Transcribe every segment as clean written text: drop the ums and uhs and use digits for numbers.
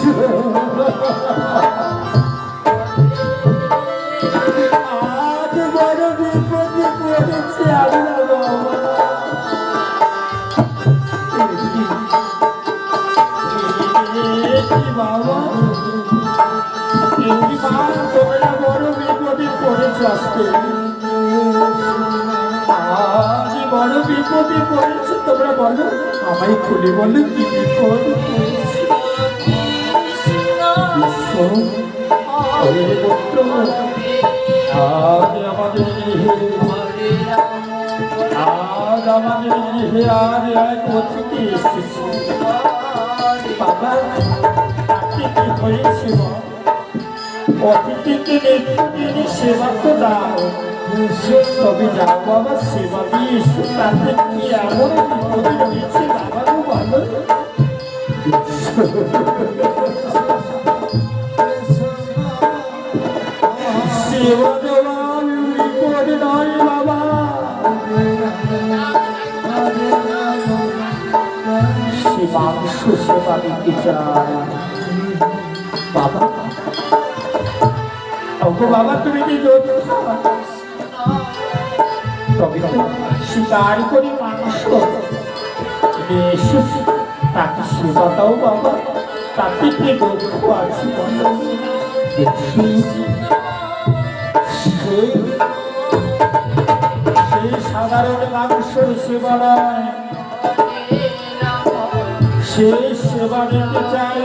আজ বড় বিপদে পড়েছি আমরা বাবা। বাবা তোমরা বড় বিপদে পড়েছ আজকে। আজ বড় বিপদে পড়েছ, তোমরা বলো আমায় খুলে বলো কি বিপদ। আজ আমাদের আজ এক অতিথি এসেছে বাবা। কি হয়েছে অতিথিকে নিত্যদিন সেবা তো দাও, তবে যাও বাবা সেবা দিয়ে এসো। তাতে কি এমন বিপদে রয়েছে বাবা গো ভালো। সেবা দেওয়া বিপদ নয় বাবা, সে মাংস সেবা দিতে চায় বাবা। ওগো বাবা তুমি কি যোদ্ধা, তবে তো শিকার করি মাংস এসেছি, তাকে সেবা দাও বাবা। তাতে কি দুঃখ আছে সেই সাধারণ মাংসের সেবা নয়, সে সেবা নিতে চাই।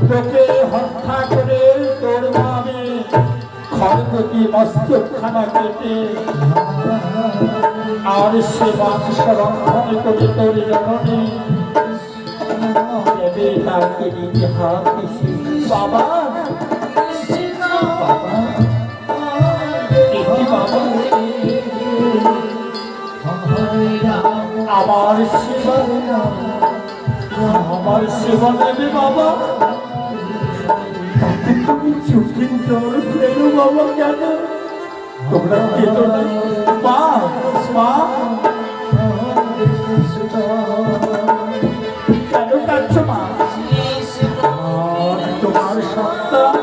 তোকে হত্যা করে তোর ভাবে খড়গতি মস্তকখানা কেটে আর সে মাংস রক্ষণ করে তোর জননী দেবে তাকে নিজে হাত এসে বাবা। বাবা বাবা আমার সেবা, আমার সেবা নেবে বাবা। তুমি চোখের জল ফেলো বাবা কেন, তোমরা কেটো না মা। মা কেন কাঁদছো মা? তোমার সন্তান,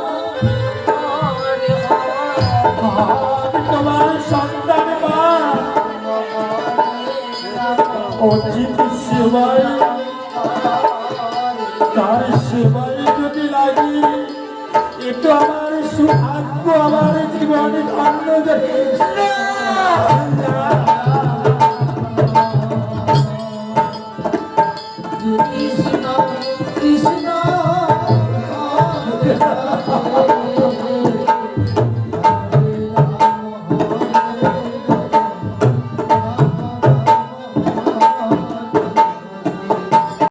তোমার সন্তান মা অজিত সেবায়, তার সেবায় যদি লাগি এতো আমার সৌভাগ্য, আমার জীবনে ধন্য। যদি